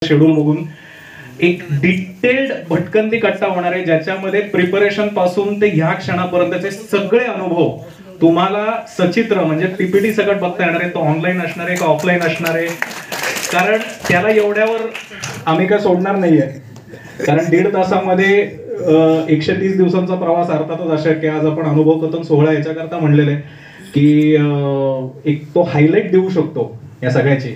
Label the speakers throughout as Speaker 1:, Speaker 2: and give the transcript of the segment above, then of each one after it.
Speaker 1: Schedule बघून एक detailed भटकंती कट्टा होणार आहे, ज्याच्यामध्ये प्रिपरेशन पासून ते ह्या क्षणापर्यंतचे सगळे अनुभव तुम्हाला सचित्र म्हणजे पीपीटी सकट बघता येणार आहे. तो ऑनलाईन असणार आहे का ऑफलाईन असणार आहे, कारण त्याला एवढ्यावर आम्ही काय सोडणार नाहीये. कारण 1.5 तासामध्ये 130 दिवसांचा प्रवास अर्थातच अशक्य. आज आपण अनुभव कथन सोहळा याच्याकरता म्हणलेलं आहे की एक तो हायलाईट देऊ शकतो या सगळ्याची.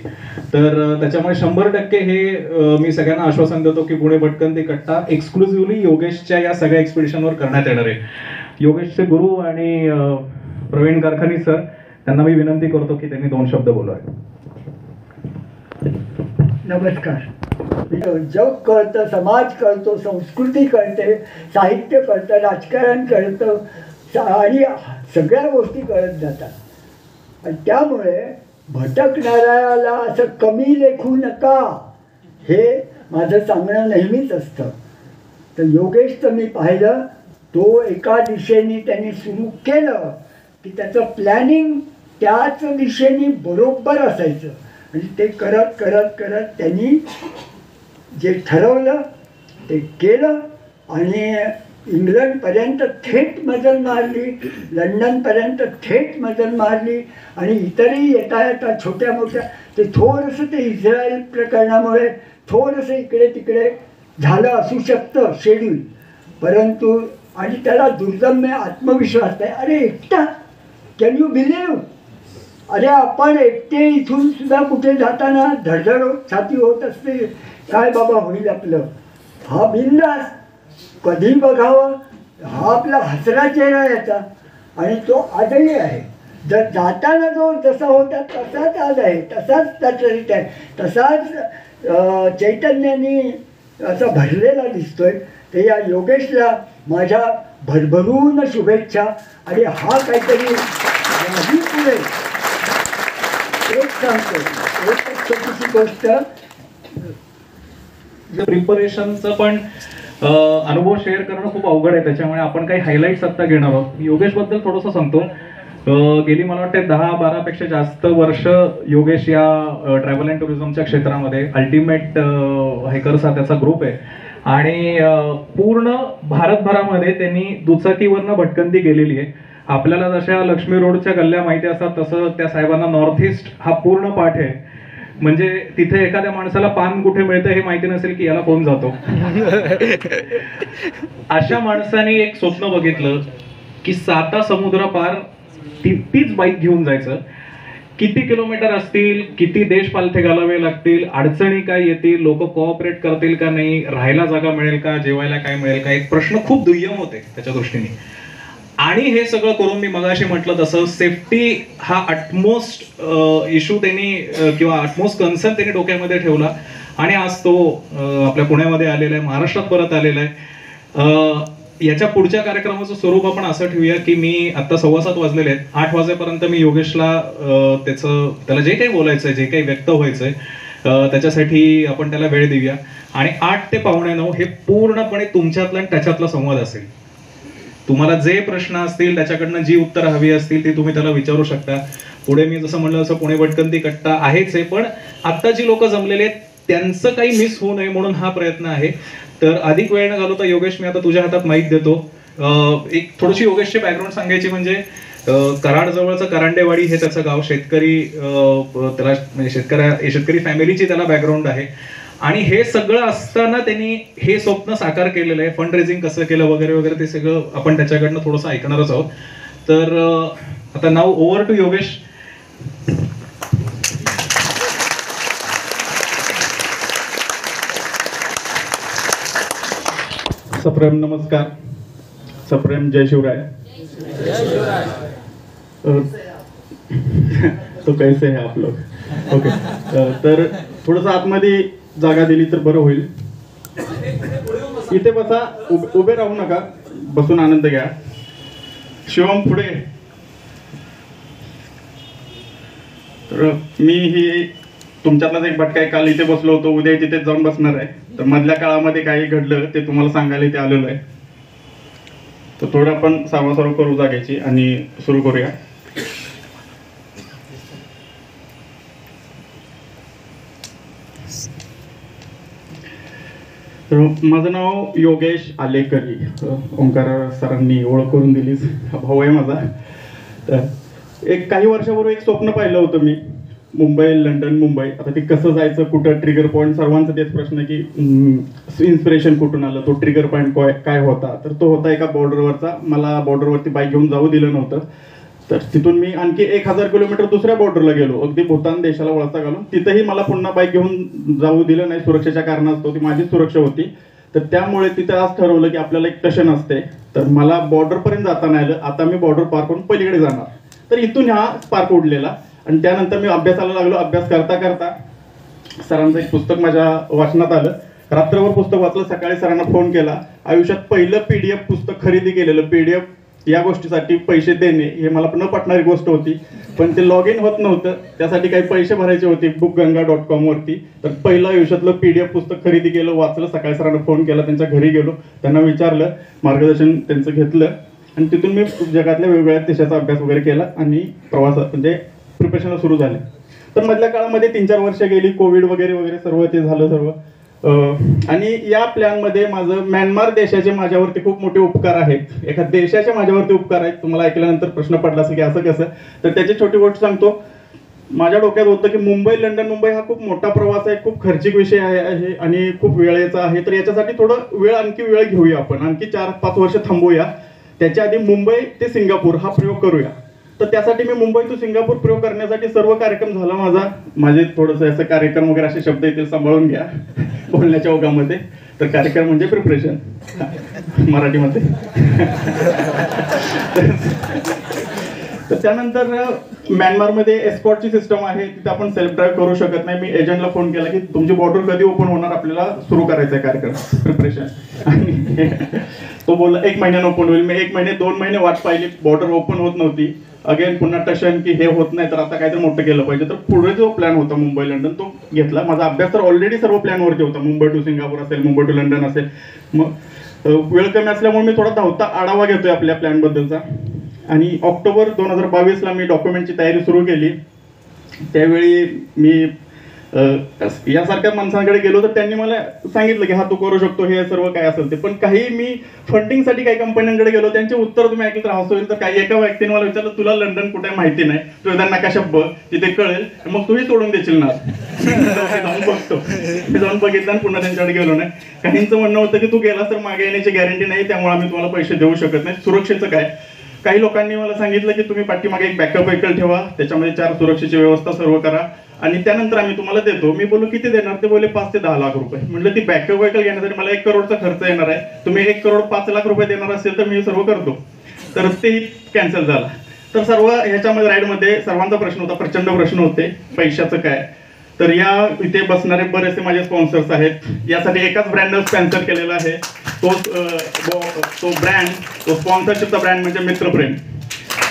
Speaker 1: तर त्याच्यामुळे 100% हे मी सगळ्यांना आश्वासन देतो की पुणे भटकंती कट्टा एक्सक्लुझिव्हली योगेशच्या या सगळ्या एक्सपिडिशनवर करण्यात येणार आहे. योगेशचे गुरु आणि प्रवीण कारखानी सर, त्यांना मी विनंती करतो की त्यांनी 2 शब्द बोलावे.
Speaker 2: नमस्कार. जग कळतं, समाज कळतो, संस्कृती कळते, साहित्य कळतं, राजकारण कळतं आणि सगळ्या गोष्टी कळत जातात. आणि त्यामुळे भटकणाऱ्याला असं कमी लेखू नका, हे माझं सांगणं नेहमीच असतं. तर योगेशचं मी पाहिलं, तो एका दिशेने त्यांनी सुरू केलं की त्याचं प्लॅनिंग त्याच दिशेने बरोबर असायचं. आणि ते करत करत करत त्यांनी जे ठरवलं ते केलं आणि इंग्लंडपर्यंत थेट मजल मारली, लंडनपर्यंत थेट मजल मारली आणि इतरही येता येता छोट्या मोठ्या ते थोडंसं ते इस्रायल प्रकरणामुळे थोडंसं इकडे तिकडे झालं असू शकतं शेड्यूल, परंतु आणि त्याला दुर्दम्य आत्मविश्वास आहे. अरे एकटा, कॅन यू बिलीव्ह? अरे आपण एकटे इथून सुद्धा कुठे जाताना धडधड छाती होत असते, काय बाबा होईल आपलं. हा बिंदास कधी बघावं, हा आपला हसरा चेहरा याचा आणि तो आजही आहे. जर जाताना जो जसा होता तसाच आज आहे, तसाच चरित आहे, तसाच चैतन्याने असा भरलेला दिसतोय. ते या योगेशला माझ्या भरभरून शुभेच्छा. आणि हा काहीतरी पुढे एक सांगतो, एक छोटीशी गोष्ट.
Speaker 1: प्रिपरेशनचं पण अनुभव शेअर करणं खूप अवघड आहे, त्याच्यामुळे आपण काही हायलाईट्स आता घेणार आहोत. योगेश बद्दल थोडंसं सांगतो. गेली मला वाटते 10-12 पेक्षा जास्त वर्ष योगेश या ट्रॅव्हल अँड टुरिझमच्या क्षेत्रामध्ये अल्टिमेट हायकर्स हा त्याचा ग्रुप आहे आणि पूर्ण भारतभरामध्ये त्यांनी दुचाकीवरनं भटकंती केलेली आहे. आपल्याला जशा लक्ष्मी रोडच्या गल्ल्या माहिती असतात तसं त्या साहेबांना नॉर्थ ईस्ट हा पूर्ण पाठ आहे. म्हणजे तिथे एखाद्या माणसाला पान कुठे मिळतं हे माहिती नसेल की याला कोण जातो. अशा माणसाने एक स्वप्न बघितलं की 7 समुद्र पार तीच बाईक घेऊन जायचं. किती किलोमीटर असतील, किती देश पालथे घालावे लागतील, अडचणी काय येतील, लोक कोऑपरेट करतील का नाही, राहायला जागा मिळेल का, जेवायला काय मिळेल का, एक प्रश्न खूप दुय्यम होते त्याच्या दृष्टीने. आणि हे सगळं करून मी मगाशी म्हटलं तसं सेफ्टी हा अटमोस्ट इश्यू त्यांनी किंवा अटमोस्ट कन्सर्न त्यांनी डोक्यामध्ये ठेवला आणि आज तो आपल्या पुण्यामध्ये आलेला आहे, महाराष्ट्रात परत आलेला आहे. याच्या पुढच्या कार्यक्रमाचं स्वरूप आपण असं ठेवूया की मी आता 7:15 वाजलेले आहेत, 8 वाजेपर्यंत मी योगेशला त्याला जे काही बोलायचंय, जे काही व्यक्त व्हायचंय त्याच्यासाठी आपण त्याला वेळ देऊया. आणि 8 ते 8:45 हे पूर्णपणे तुमच्यातला आणि त्याच्यातला संवाद असेल. तुम्हाला जे प्रश्न असतील त्याच्याकडनं जी उत्तर हवी असतील ती तुम्ही त्याला विचारू शकता. पुढे मी जसं म्हणलं तसं पुणे भटकंती कट्टा आहेच आहे, पण आता जी लोक जमलेले आहेत त्यांचं काही मिस होऊ नये म्हणून हा प्रयत्न आहे. तर अधिक वेळ न घालवता योगेश, मी आता तुझ्या हातात माईक देतो. एक थोडीशी योगेशची बॅकग्राऊंड सांगायची म्हणजे कराड जवळचं करांडेवाडी हे त्याचं गाव. शेतकरी त्याला म्हणजे शेतकरी फॅमिलीची त्याला बॅकग्राऊंड आहे. आणि हे सगळं असताना त्यांनी हे स्वप्न साकार केलेलं आहे. फंड रेझिंग कसं केलं वगैरे वगैरे ते सगळं आपण त्याच्याकडनं थोडंसं ऐकणारच आहोत. तर आता नाव ओव्हर टू योगेश.
Speaker 3: सप्रेम नमस्कार, सप्रेम जय शिवराय. तो कैसे है आप लोग? ओके. तर थोडंसं आतमध्ये जागा दिली तर बरं होईल. इथे बसा, उभे राहू नका, बसून आनंद घ्या. शिवम पुढे. तर मी ही तुमच्यातलाच एक भटका आहे. काल इथे बसलो होतो, उद्या तिथे जाऊन बसणार आहे. तर मधल्या काळामध्ये काही घडलं ते तुम्हाला सांगायला इथे आलेलो आहे. तर थोडं आपण सावकाश करू जाग्याची आणि सुरू करूया. तर माझं नाव योगेश आलेकरी. ओंकार सरांनी ओळख करून दिलीच, हा भाऊ आहे माझा. तर काही वर्षापूर्वी एक स्वप्न पाहिलं होतं मी, मुंबई लंडन मुंबई. आता ते कसं जायचं, कुठं ट्रिगर पॉईंट, सर्वांचं तेच प्रश्न की इन्स्पिरेशन कुठून आलं, तो ट्रिगर पॉईंट काय होता. तर तो होता एका बॉर्डरवरचा. मला बॉर्डरवरती बाईक घेऊन जाऊ दिलं नव्हतं. तर तिथून मी आणखी 1000 किलोमीटर दुसऱ्या बॉर्डरला गेलो, अगदी भूतान देशाला वळसा घालून. तिथंही मला पुन्हा बाईक घेऊन जाऊ दिलं नाही, सुरक्षेच्या कारणास्तव. ती माझी सुरक्षा होती. तर त्यामुळे तिथं आज ठरवलं की आपल्याला एक टशन असते. तर मला बॉर्डरपर्यंत जाता नाही आलं. आता मी बॉर्डर पार करून पलीकडे जाणार. तर इथून हा स्पार्क उडलेला. आणि त्यानंतर मी अभ्यासाला लागलो. अभ्यास करता करता सरांचं एक पुस्तक माझ्या वाचनात आलं. रात्रभर पुस्तक वाचलं, सकाळी सरांना फोन केला. आयुष्यात पहिलं PDF पुस्तक खरेदी केलेलं. PDF या गोष्टीसाठी पैसे देणे हे मला न पटणारी गोष्ट होती, पण ते लॉग इन होत नव्हतं. त्यासाठी काही पैसे भरायचे होते bookganga.com वरती. तर पहिलं आयुष्यातलं PDF पुस्तक खरेदी केलं, वाचलं. सकाळी सरांना फोन केला, त्यांच्या घरी गेलो, त्यांना विचारलं, मार्गदर्शन त्यांचं घेतलं. आणि तिथून मी जगातल्या वेगवेगळ्या देशाचा अभ्यास वगैरे केला आणि प्रवासात म्हणजे प्रिपरेशनला सुरू झाले. तर मधल्या काळामध्ये 3-4 वर्ष गेली, कोविड वगैरे वगैरे सर्व ते झालं सर्व. आणि या प्लॅनमध्ये माझं म्यानमार देशाचे माझ्यावरती खूप मोठे उपकार आहेत. एका देशाचे माझ्यावरती उपकार आहेत. तुम्हाला ऐकल्यानंतर प्रश्न पडला असेल की असं कसं. तर त्याची छोटी गोष्ट सांगतो. माझ्या डोक्यात होतं की मुंबई लंडन मुंबई हा खूप मोठा प्रवास आहे, खूप खर्चिक विषय आहे आणि खूप वेळेचा आहे. तर याच्यासाठी थोडं आणखी वेळ घेऊया आपण, आणखी 4-5 वर्ष थांबूया. त्याच्या आधी मुंबई ते सिंगापूर हा प्रयोग करूया. तर त्यासाठी मी मुंबई टू सिंगापूर प्रयोग करण्यासाठी सर्व कार्यक्रम झाला माझे थोडंसं असं कार्यक्रम वगैरे असे शब्द येतील, सांभाळून घ्या बोलण्याच्या ओघामध्ये. तर कार्यक्रम म्हणजे प्रिपरेशन मराठीमध्ये. तर त्यानंतर म्यानमारमध्ये एस्कॉर्टची सिस्टम आहे, तिथे आपण सेल्फ ड्राईव्ह करू शकत नाही. मी एजंटला फोन केला की तुमची बॉर्डर कधी ओपन होणार, आपल्याला सुरू करायचं आहे कार्यक्रम प्रिपरेशन. आणि तो बोलला 1 महिन्यानं ओपन होईल. मी 1 महिने 2 महिने वाट पाहिली, बॉर्डर ओपन होत नव्हती. अगेन पुन्हा टशन की हे होत नाही, तर आता काहीतरी मोठं केलं पाहिजे. तर पुढे जो प्लॅन होता मुंबई लंडन तो घेतला. माझा अभ्यास तर ऑलरेडी सर्व प्लॅनवरती होता, मुंबई टू सिंगापूर असेल, मुंबई टू लंडन असेल. मग वेळ कमी असल्यामुळे मी थोडा धावता आढावा घेतोय आपल्या प्लॅनबद्दलचा. आणि ऑक्टोबर 2022ला मी डॉक्युमेंटची तयारी सुरू केली. त्यावेळी मी यासारख्या माणसांकडे गेलो, तर त्यांनी मला सांगितलं की हा तू करू शकतो, हे सर्व काय असेल ते. पण काही मी फंडिंगसाठी काही कंपन्यांकडे गेलो, त्यांचे उत्तर तुम्ही ऐकलं तर हसू येईल. तर काही एका व्यक्तीने मला विचारलं, तुला लंडन कुठे माहिती नाही, तू एकदा नकाशा बघ, तिथे कळेल, मग तूही सोडून देशील ना. जाऊन बघतो. मी जाऊन बघितलं आणि पुन्हा त्यांच्याकडे गेलो नाही. काहींचं म्हणणं होतं की तू गेलास तर मागे येण्याची गॅरंटी नाही, त्यामुळे आम्ही तुम्हाला पैसे देऊ शकत नाही. सुरक्षेचं काय. काही लोकांनी मला सांगितलं की तुम्ही पाठीमागे एक बॅकअप व्हेकल ठेवा, त्याच्यामध्ये 4 सुरक्षेची व्यवस्था सर्व करा आणि त्यानंतर आम्ही तुम्हाला देतो. मी बोललो किती देणार, ते बोलले 5 ते 10 लाख रुपये. म्हटलं ती बॅकअप व्हेकल घेण्यासाठी मला 1 करोडचा खर्च येणार आहे, तुम्ही 1 करोड 5 लाख रुपये देणार असेल तर मी सर्व करतो. तर तेही कॅन्सल झाला. तर सर्व ह्याच्यामध्ये राईडमध्ये सर्वांचा प्रश्न होता, प्रचंड प्रश्न होते, पैशाचं काय. तर या इथे बसणारे बरेचसे माझे स्पॉन्सर्स आहेत. यासाठी एकाच ब्रँडनं स्पॉन्सर केलेला आहे. तो ब्रँड, तो स्पॉन्सरशिपचा ब्रँड म्हणजे मित्रप्रेम.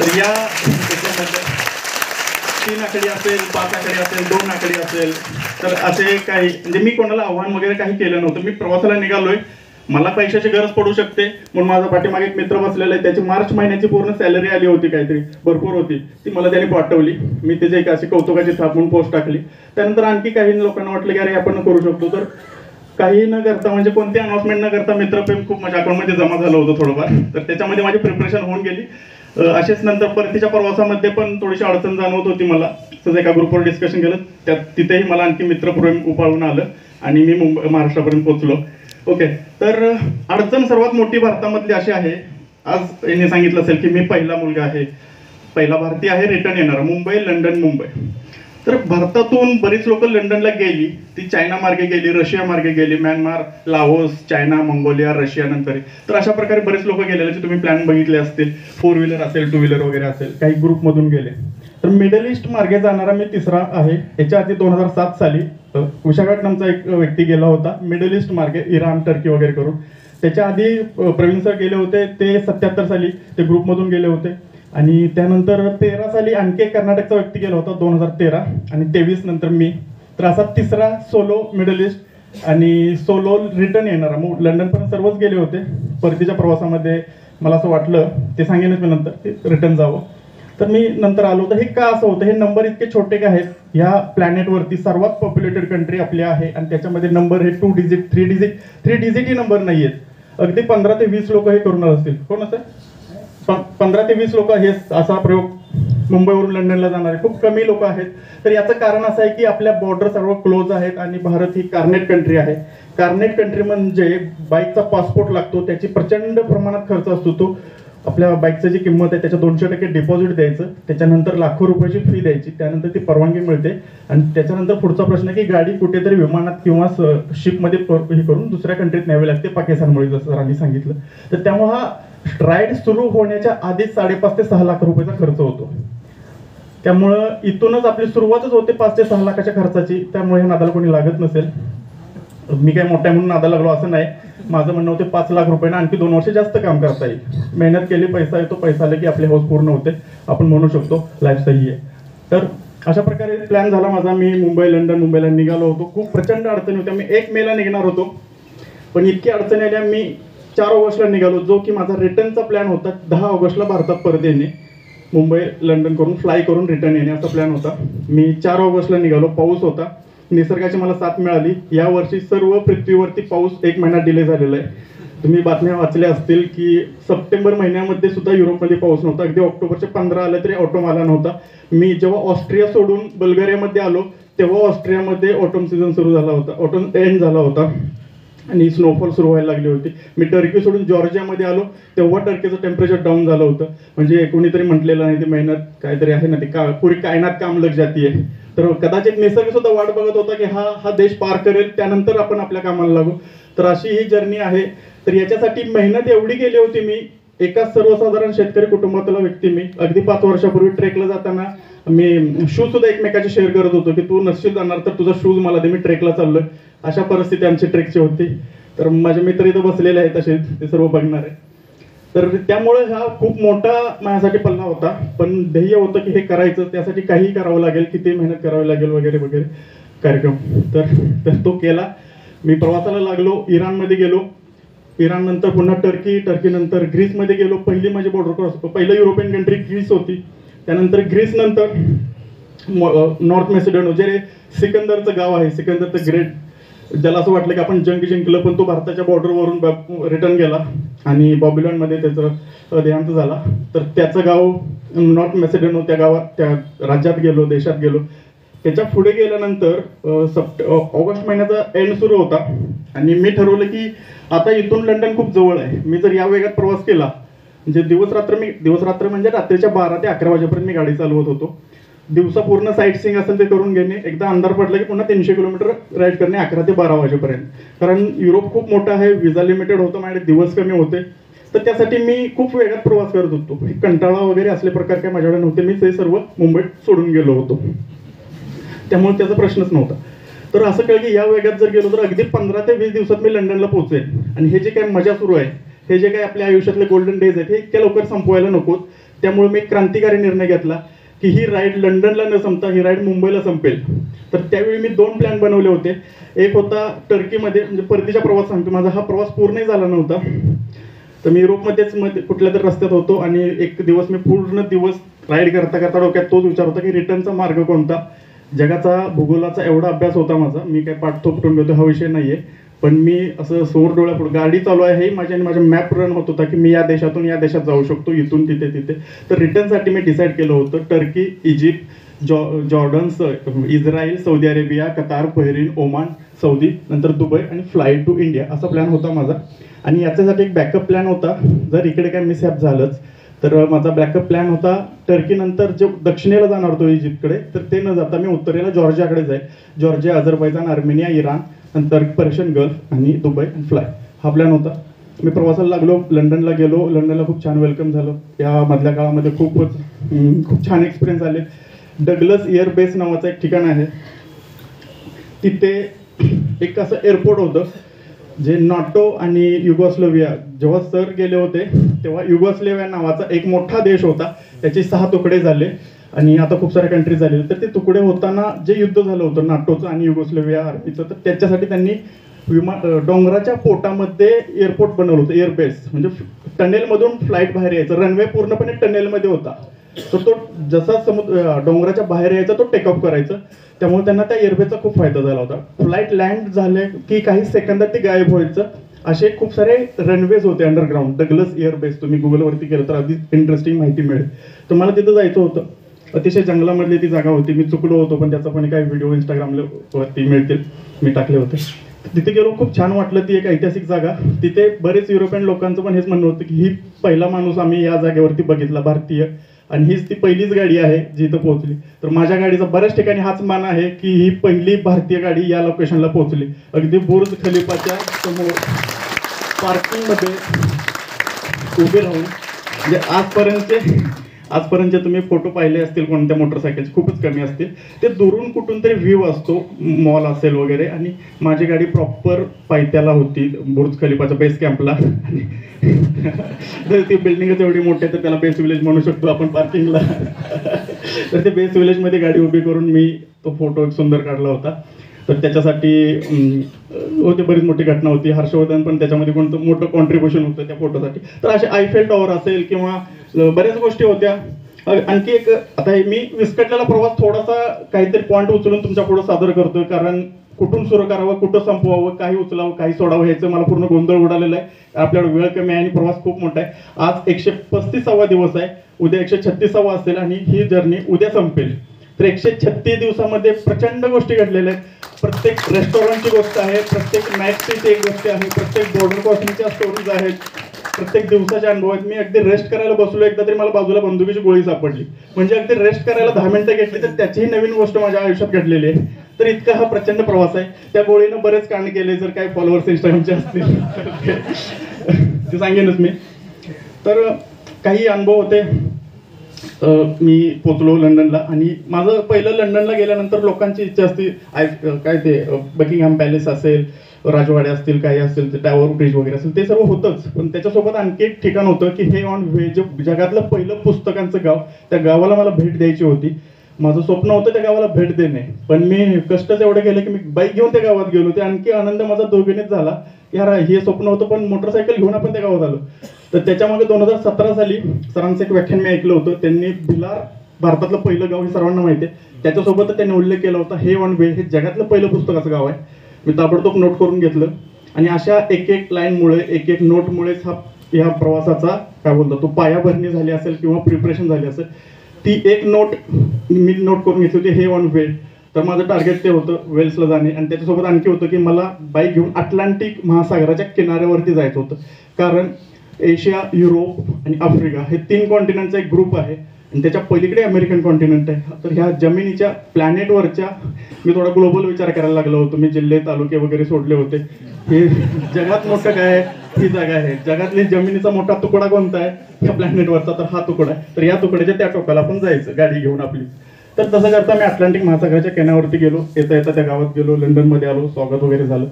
Speaker 3: तर या त्याच्यामध्ये 3 आकडी असेल, 5 आकडी असेल, 2 आकडी असेल. तर असे काही म्हणजे मी कोणाला आव्हान वगैरे काही केलं नव्हतं. मी प्रवासाला निघालोय, मला पैशाची गरज पडू शकते म्हणून माझा पाठीमागे एक मित्र बसलेला आहे, त्याची मार्च महिन्याची पूर्ण सॅलरी आली होती, काहीतरी भरपूर होती, ती मला त्याने पाठवली. मी त्याची एक अशी कौतुकाची थाप म्हणून पोस्ट टाकली. त्यानंतर आणखी काही लोकांना वाटलं की अरे आपण करू शकतो. तर काही न करता म्हणजे कोणती अनाउन्समेंट न करता मित्रप्रेम खूप माझ्या अकाउंटमध्ये जमा झालं होतं थोडंफार. तर त्याच्यामध्ये माझी प्रिपरेशन होऊन गेली. असेच नंतर परतीच्या प्रवासामध्ये पण थोडीशी अडचण जाणवत होती मला. तसंच एका ग्रुपवर डिस्कशन केलं, त्यात तिथेही मला आणखी मित्रप्रेम उपाळून आलं आणि मी महाराष्ट्रापर्यंत पोहोचलो. ओके. तर अडचण सर्वात मोठी भारतामधली अशी आहे, आज यांनी सांगितलं असेल की मी पहिला मुलगा आहे, पहिला भारतीय आहे रिटर्न येणारा, मुंबई लंडन मुंबई. तर भारतातून बरीच लोक लंडनला गेली, ती चायना मार्गे गेली, रशिया मार्गे गेली, Myanmar, Laos, China, Mongolia, Russia नंतर. तर अशा प्रकारे बरेच लोक गेलेले, तुम्ही प्लॅन बघितले असतील, 4 व्हीलर असेल, 2 व्हीलर वगैरे असेल, काही ग्रुपमधून गेले. तर मिडल ईस्ट मार्गे जाणारा मी 3रा आहे. याच्या आधी 2007 साली विशाखापट्टणमचा एक व्यक्ती गेला होता मिडल ईस्ट मार्गे, इराण, टर्की वगैरे करून. त्याच्या आधी प्रवीण सर गेले होते, ते 77 साली ते ग्रुपमधून गेले होते. आणि त्यानंतर 13 साली आणखी एक कर्नाटकचा व्यक्ती गेला होता 2013, आणि 23 नंतर मी. तर असा 3रा सोलो मिडल ईस्ट आणि सोलो रिटर्न येणारा. मग लंडनपर्यंत सर्वच गेले होते. परतीच्या प्रवासामध्ये मला असं वाटलं, ते सांगेनच मी नंतर, ते रिटर्न जावं. तर मी नंतर आलो तर हे का असं होतं, हे नंबर इतके छोटे का आहेत, ह्या प्लॅनेटवरती सर्वात पॉप्युलेटेड कंट्री आपली आहे आणि त्याच्यामध्ये नंबर हे 2 डिजिट 3 डिजिटही नंबर नाही आहेत. अगदी 15 ते 20 लोक हे करणार असतील. कोण असं 15 ते 20 लोक हे असा प्रयोग मुंबईवरून लंडनला जाणारे खूप कमी लोक आहेत. तर याचं कारण असं आहे की आपल्या बॉर्डर सर्व क्लोज आहेत आणि भारत ही कार्नेट कंट्री आहे. कार्नेट कंट्री म्हणजे बाईकचा पासपोर्ट लागतो, त्याची प्रचंड प्रमाणात खर्च असतो. तो आपल्या बाईकची जी किंमत आहे त्याच्या 200% डिपॉझिट द्यायचं, त्याच्यानंतर लाखो रुपयाची फी द्यायची, त्यानंतर ती परवानगी मिळते आणि त्याच्यानंतर पुढचा प्रश्न आहे की गाडी कुठेतरी विमानात किंवा शिपमध्ये हे करून दुसऱ्या कंट्रीत न्यावी लागते, पाकिस्तानमुळे जसं सरांनी सांगितलं. तर त्यामुळे हा राईड सुरू होण्याच्या आधीच 5.5 ते 6 लाख रुपयाचा खर्च होतो. त्यामुळं इथूनच आपली सुरुवातच होते 5 ते 6 लाखाच्या खर्चाची. त्यामुळे हे नादाला कोणी लागत नसेल. मी काय मोठा म्हणून नादाला लागलो असं नाही. माझं म्हणणं होते 5 लाख रुपयानं आणखी 2 वर्ष जास्त काम करता येईल. मेहनत केली, पैसा येतो, पैसा आला की आपली हौस पूर्ण होते, आपण म्हणू शकतो लाईफ सही आहे. तर अशा प्रकारे प्लॅन झाला माझा. मी मुंबईला निघालो होतो. खूप प्रचंड अडचणी होत्या. मी 1 मेला निघणार होतो, पण इतकी अडचणी आल्या. मी 4 ऑगस्टला निघालो, जो की माझा रिटर्नचा प्लॅन होता. 10 ऑगस्टला भारतात परत येणे, मुंबई लंडन करून फ्लाय करून रिटर्न येणे असा प्लॅन होता. मी 4 ऑगस्टला निघालो. पाऊस होता, निसर्गाची मला साथ मिळाली. यावर्षी सर्व पृथ्वीवरती पाऊस 1 महिना डिले झालेला आहे. तुम्ही बातम्या वाचल्या असतील की सप्टेंबर महिन्यामध्ये सुद्धा युरोपमध्ये पाऊस नव्हता. अगदी ऑक्टोबरचे 15 आले तरी ऑटोम आला नव्हता. मी जेव्हा ऑस्ट्रिया सोडून बल्गेरियामध्ये आलो तेव्हा ऑस्ट्रियामध्ये ऑटोम सीझन सुरू झाला होता, ऑटोम एंड झाला होता आणि स्नोफॉल सुरू व्हायला लागली होती. मी टर्की सोडून जॉर्जियामध्ये आलो तेव्हा टर्कीचं टेम्परेचर डाऊन झालं होतं. म्हणजे कोणीतरी म्हटलेलं नाही, ती मेहनत काहीतरी आहे ना, ती पुरी कायनात काम लग जाती आहे. तर कदाचित निसर्ग सुद्धा वाट बघत होता की हा देश पार करेल, त्यानंतर आपण आपल्या कामाला लागू. तर अशी ही जर्नी आहे. तर याच्यासाठी मेहनत एवढी केली होती मी. एका सर्वसाधारण शेतकरी कुटुंबातला व्यक्ती मी. अगदी 5 वर्षापूर्वी ट्रेकला जाताना मी शूज सुद्धा एकमेकाचे शेअर करत होतो की तू नसशील जाणार तर तुझा शूज मला दे, मी ट्रेकला चाललोय. अशा परिस्थिती आमची ट्रेकची होती. तर माझे मित्र इथं बसलेले आहेत, तसे ते सर्व बघणार आहे. तर त्यामुळे हा खूप मोठा माझ्यासाठी पल्ला होता, पण ध्येय होतं की हे करायचं, त्यासाठी काहीही करावं लागेल, किती मेहनत करावी लागेल वगैरे वगैरे कार्यक्रम. तर तो केला. मी प्रवासाला लागलो. इराणमध्ये गेलो. इराण नंतर पुन्हा टर्की नंतर ग्रीसमध्ये गेलो. पहिली माझी बॉर्डर क्रॉस, पहिलं युरोपियन कंट्री ग्रीस होती. त्यानंतर ग्रीस नंतर नॉर्थ मॅसेडोनिया, जे सिकंदरचं गाव आहे, सिकंदर द ग्रेट, ज्याला असं वाटलं की आपण जंग जिंकलं, पण तो भारताच्या बॉर्डरवरून रिटर्न गेला आणि बॉबिलॉनमध्ये त्याचं देहांत झाला. तर त्याचं गाव नॉर्थ मॅसेडोनिया, त्या गावात, त्या राज्यात गेलो, देशात गेलो. त्याच्या पुढे गेल्यानंतर ऑगस्ट महिन्याचा एंड सुरू होता आणि मी ठरवलं की आता इथून लंडन खूप जवळ आहे. मी जर या वेगात प्रवास केला, म्हणजे दिवस रात्र म्हणजे रात्रीच्या 12 ते 11 वाजेपर्यंत मी गाडी चालवत होतो. दिवसा पूर्ण साईट सीइंग असेल ते करून घेणे, एकदा अंधार पडला की पुन्हा 300 किलोमीटर राईड करणे 11 ते 12 वाजेपर्यंत. कारण युरोप खूप मोठा आहे, विजा लिमिटेड होतं, माझ्याकडे दिवस कमी होते. तर त्यासाठी मी खूप वेगात प्रवास करत होतो. कंटाळा वगैरे असले प्रकार काही माझ्याकडे नव्हते. मी ते सर्व मुंबईत सोडून गेलो होतो, त्यामुळे त्याचा प्रश्नच नव्हता. तर असं कळलं की या वेगात जर गेलो तर अगदी 15 ते 20 दिवसात मी लंडनला पोहोचेन. आणि हे जे काही मजा सुरू आहे, हे जे काही आपल्या आयुष्यातले गोल्डन डेज आहेत, हे इतक्या लवकर संपवायला नकोत. त्यामुळे मी एक क्रांतिकारी निर्णय घेतला की ही राईड लंडनला न संपता ही राईड मुंबईला संपेल. तर त्यावेळी मी 2 प्लॅन बनवले होते. एक होता टर्कीमध्ये, म्हणजे परतीचा प्रवास सांगतो, माझा हा प्रवास पूर्णही झाला नव्हता. तर मी युरोपमध्येच कुठल्या तरी रस्त्यात होतो आणि एक दिवस मी पूर्ण दिवस राईड करता करता डोक्यात तोच विचार होता की रिटर्नचा मार्ग कोणता. जगाचा भूगोलाचा एवढा अभ्यास होता माझा, मी काय पाठ थोपटून घेतो हा विषय नाहीये, पण मी असं समोर डोळ्यापुढे गाडी चालू आहे, हे माझ्या मॅप रन होत होता की मी या देशातून या देशात जाऊ शकतो, इथून तिथे. तर रिटर्नसाठी मी डिसाईड केलं होतं Turkey, Egypt, Jordan, Israel, Saudi Arabia, Qatar, Bahrain, Oman, Saudi, नंतर दुबई आणि फ्लाय टू इंडिया असा प्लॅन होता माझा. आणि याच्यासाठी एक बॅकअप प्लॅन होता, जर इकडे काय मिसहॅप झालंच तर माझा बॅकअप प्लॅन होता टर्की नंतर जे दक्षिणेला जाणार होतो इजिप्तकडे, तर ते न जाता मी उत्तरेला जॉर्जियाकडे जाईल. जॉर्जिया, अझरबैजान, आर्मेनिया, इराण, नंतर पर्शियन गल्फ आणि दुबई आणि फ्लाय, हा प्लॅन होता. मी प्रवासाला लागलो, लंडनला गेलो. लंडनला खूप छान वेलकम झालं. या मधल्या काळामध्ये खूप छान एक्सपिरियन्स आले. डगलस एअर बेस नावाचं एक ठिकाण आहे, तिथे एक असं एअरपोर्ट होतं जे नाटो आणि युगोस्लोव्हिया, जेव्हा सर गेले होते तेव्हा युगोस्लोव्हिया नावाचा एक मोठा देश होता, त्याचे 6 तुकडे झाले आणि आता खूप साऱ्या कंट्रीज झाले. तर ते तुकडे होताना जे युद्ध झालं होतं नाटोचं आणि युगोस्लोव्हिया आर्मीचं, तर त्याच्यासाठी त्यांनी डोंगराच्या पोटामध्ये एअरपोर्ट बनवलं होतं, एअरबेस. म्हणजे टनेलमधून फ्लाईट बाहेर यायचं, रनवे पूर्णपणे टनेलमध्ये होता. तर तो जसा डोंगराच्या बाहेर यायचा तो टेकअप करायचा, त्यामुळे त्यांना त्या एअरबेसचा खूप फायदा झाला होता. फ्लाईट लँड झाले की काही सेकंदात ते गायब व्हायचं. असे खूप सारे रनवेज होते अंडरग्राऊंड. डगलस एअरबेस तुम्ही गुगलवरती केलं तर अगदी इंटरेस्टिंग माहिती मिळेल. तर मला तिथं जायचं होतं. अतिशय जंगलामधली ती जागा होती. मी चुकलो होतो, पण त्याचा पण काही व्हिडिओ इंस्टाग्रामवरती मिळतील, मी टाकले होते. तिथे गेलो, खूप छान वाटलं. ती एक ऐतिहासिक जागा. तिथे बरेच युरोपियन लोकांचं पण हेच म्हणणं होतं की ही पहिला माणूस आम्ही या जागेवरती बघितला भारतीय, आणि हीच ती पहिलीच गाडी आहे जी इथं पोहोचली. तर माझ्या गाडीचा बऱ्याच ठिकाणी हाच मान आहे की ही पहिली भारतीय गाडी या लोकेशनला पोहोचली. अगदी बुर्ज खलिफाच्या समोर पार्किंगमध्ये उभे राहून. म्हणजे आजपर्यंतचे तुम्ही फोटो पाहिले असतील कोणत्या मोटरसायकलचे, खूपच कमी असतील. ते दुरून कुठून तरी व्ह्यू असतो, मॉल असेल वगैरे, आणि माझी गाडी प्रॉपर पायथ्याला होती बुर्ज खलिफाच्या बेस कॅम्पला. तर ती बिल्डिंगच एवढी मोठी आहे तर त्याला बेस विलेज म्हणू शकतो आपण पार्किंगला. तर ते बेस विलेजमध्ये गाडी उभी करून मी तो फोटो एक सुंदर काढला होता. तर त्याच्यासाठी होती बरीच मोठी घटना होती. हर्षवर्धन पण त्याच्यामध्ये कोणतं मोठं कॉन्ट्रीब्युशन होतं त्या फोटोसाठी. तर असे आयफेल टॉवर असेल किंवा बऱ्याच गोष्टी होत्या. आणखी एक, आता मी विस्कटलेला प्रवास थोडासा काहीतरी पॉईंट उचलून तुमच्या पुढे सादर करतोय, कारण कुठून सुरू करावं, कुठं संपवावं, काही उचलावं, काही सोडावं, ह्याचं मला पूर्ण गोंधळ उडालेला आहे. आपल्याला वेळ कमी आहे आणि प्रवास खूप मोठा आहे. आज 135वा दिवस आहे, उद्या 136वा असेल आणि ही जर्नी उद्या संपेल. तर 136 दिवसामध्ये प्रचंड गोष्टी घडलेल्या आहेत. प्रत्येक रेस्टॉरंटची गोष्ट आहे, प्रत्येक नाईटची एक गोष्ट आहे, प्रत्येक बॉर्डर क्रॉसिंगच्या स्टोरीज आहेत, प्रत्येक दिवसाचे अनुभव आहेत. मी अगदी रेस्ट करायला बसलो एकदा तरी मला बाजूला बंदुकीची गोळी सापडली. म्हणजे अगदी रेस्ट करायला 10 मिनिटं घेतली तर त्याचीही नवीन गोष्ट माझ्या आयुष्यात घडलेली आहे. तर इतका हा प्रचंड प्रवास आहे. त्या गोळीनं बरेच कांड केले. जर काही फॉलोअर्स इंस्टाग्रामचे असतील ते सांगेनच मी. तर काही अनुभव होते. मी पोचलो लंडनला, आणि माझं पहिलं लंडनला गेल्यानंतर लोकांची इच्छा असते काय ते बकिंगहॅम पॅलेस असेल, राजवाड्या असतील, काही असतील, ते टावर ब्रिज वगैरे असेल, ते सर्व होतंच. पण त्याच्यासोबत आणखी एक ठिकाण होतं की हे ऑन वे, जे जगातलं पहिलं पुस्तकांचं गाव, त्या गावाला मला भेट द्यायची होती. माझं स्वप्न होतं त्या गावाला भेट देणे, पण मी कष्टच एवढे केले की मी बाईक घेऊन त्या गावात गेलो. ते आणखी आनंद माझा दोघीनेच झाला. यार हे स्वप्न होतं, पण मोटरसायकल घेऊन आपण त्या गावात आलो. तर त्याच्यामागे 2017 साली सरांचं एक व्याख्यान मी ऐकलं होतं. त्यांनी भिलार, भारतातलं पहिलं गाव हे सर्वांना माहिती आहे, त्याच्यासोबत त्यांनी उल्लेख केला होता हे ऑन वे, हे जगातलं पहिलं पुस्तकाचं गाव आहे. मी ताबडतोब नोट करून घेतलं, आणि अशा एक एक लाईनमुळे, एक एक नोटमुळेच ह्या प्रवासाचा काय बोलतो तो पायाभरणी झाली असेल किंवा प्रिपरेशन झाली असेल. ती एक नोट मी नोट करून घेतली होती, हे ऑन वे. तर माझं टार्गेट ते होतं वेल्सला जाणे, आणि त्याच्यासोबत आणखी होतं की मला बाईक घेऊन अटलांटिक महासागराच्या किनाऱ्यावरती जायचं होतं. कारण एशिया, युरोप आणि आफ्रिका हे 3 कॉन्टिनेंटचा एक ग्रुप आहे, आणि त्याच्या पलीकडे अमेरिकन कॉन्टिनेंट आहे. तर ह्या जमिनीच्या प्लॅनेटवरच्या मी थोडा ग्लोबल विचार करायला लागलो होतो. मी जिल्हे तालुके वगैरे सोडले होते. हे जगात मोठं काय आहे, ही जागा आहे. जगातली जमिनीचा मोठा तुकडा कोणता आहे त्या प्लॅनेटवरचा, तर हा तुकडा आहे. तर या तुकड्याच्या त्या टोकाला आपण जायचं गाडी घेऊन आपली. तर तसं करता मी अटलांटिक महासागराच्या किनाऱ्यावरती गेलो. येता येता त्या गावात गेलो, लंडनमध्ये आलो, स्वागत वगैरे झालं.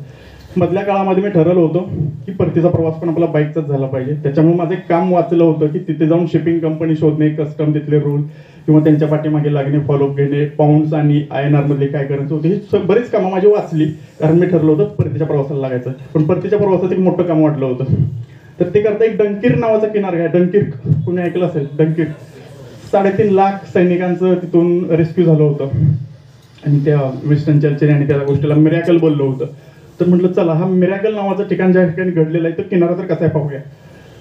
Speaker 3: मधल्या काळामध्ये मी ठरवलं होतं की परतीचा प्रवास पण आपला बाईकचाच झाला पाहिजे. त्याच्यामुळे माझं एक काम वाचलं होतं की तिथे जाऊन शिपिंग कंपनी शोधणे, कस्टम तिथले रूल किंवा त्यांच्या पाठीमागे लागणे, फॉलोअप घेणे, पाऊंड्स आणि INR मधले काय करायचं होतं, ही बरीच कामं माझी वाचली. कारण मी ठरलं होतं परतीच्या प्रवासाला लागायचं. पण परतीच्या प्रवासात एक मोठं काम वाटलं होतं. तर ते करता एक डंकिर्क नावाचा किनारा आहे. डंकिर्क कुणी ऐकलं असेल? डंकिर्क 3.5 लाख सैनिकांचं तिथून रेस्क्यू झालं होतं, आणि त्या विन्स्टन चर्चिल आणि त्या गोष्टीला मिरॅकल बोललं होतं. तर म्हटलं चला हा मिरॅकल नावाचं ठिकाण ज्या ठिकाणी घडलेलं आहे तो किनारा तर कसा आहे पाहूया.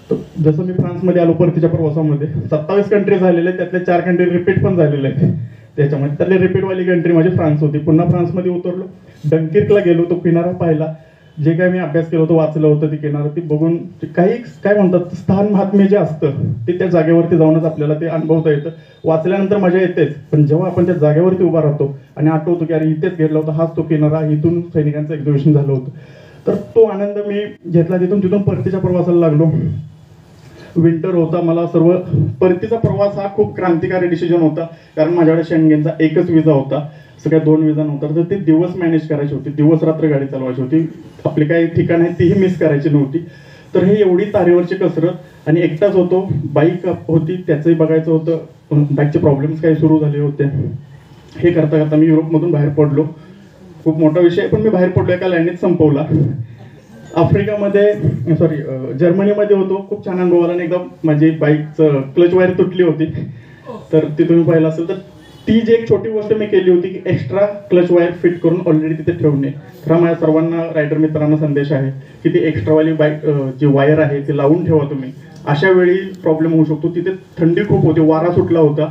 Speaker 3: तर जसं मी फ्रान्समध्ये आलो परतीच्या प्रवासामध्ये, 27 कंट्री झालेले, त्यातले 4 कंट्री रिपीट पण झालेले आहेत. त्याच्यामध्ये त्यातली रिपीटवाली कंट्री माझी फ्रान्स होती. पुन्हा फ्रान्समध्ये उतरलो, डंकिर्कला गेलो, तो किनारा पाहिला. जे काही मी अभ्यास केला होतो, वाचलं होतं, ती किनारा ती बघून काही काय म्हणतात स्थान महात्म्य जे असतं ते त्या जागेवरती जाऊनच आपल्याला ते अनुभवता येतं. वाचल्यानंतर मजा येतेच, पण जेव्हा आपण त्या जागेवरती उभा राहतो आणि आठवतो की अरे इथेच गेला होता, हाच तो किनारा, इथून सैनिकांचं एक्झिबिशन झालं होतं, तर तो आनंद मी घेतला. तिथून परतीच्या प्रवासाला लागलो. विंटर होता. मला सर्व परतीचा प्रवास हा खूप क्रांतिकारी डिसिजन होता, कारण माझ्याकडे शेंगेनचा एकच विजा होता, सगळ्या 2 विजा नव्हता. तर ते दिवस मॅनेज करायची होती, दिवस रात्र गाडी चालवायची होती, आपली काही ठिकाण आहे तीही मिस करायची नव्हती. तर ही एवढी तारेवरची कसरत, आणि एकटाच होतो, बाईक होती त्याचंही बघायचं होतं, बाईकचे प्रॉब्लेम्स काही सुरू झाले होते. हे करता करता मी युरोपमधून बाहेर पडलो. खूप मोठा विषय, पण मी बाहेर पडलो, एका लाईनीत संपवला. जर्मनीमध्ये होतो. खूप छान अनुभव आला. आणि एकदा माझी बाईकचं क्लच वायर तुटली होती, तर ती तुम्ही पाहिलं असेल तर ती जी एक छोटी गोष्ट मी केली होती की एक्स्ट्रा क्लच वायर फिट करून ऑलरेडी तिथे ठेवणे. तर हा माझ्या सर्वांना रायडर मित्रांना संदेश आहे की ती एक्स्ट्रावाली बाईक जी वायर आहे ती लावून ठेवा तुम्ही. अशा वेळी प्रॉब्लेम होऊ शकतो. तिथे थंडी खूप होती, वारा सुटला होता.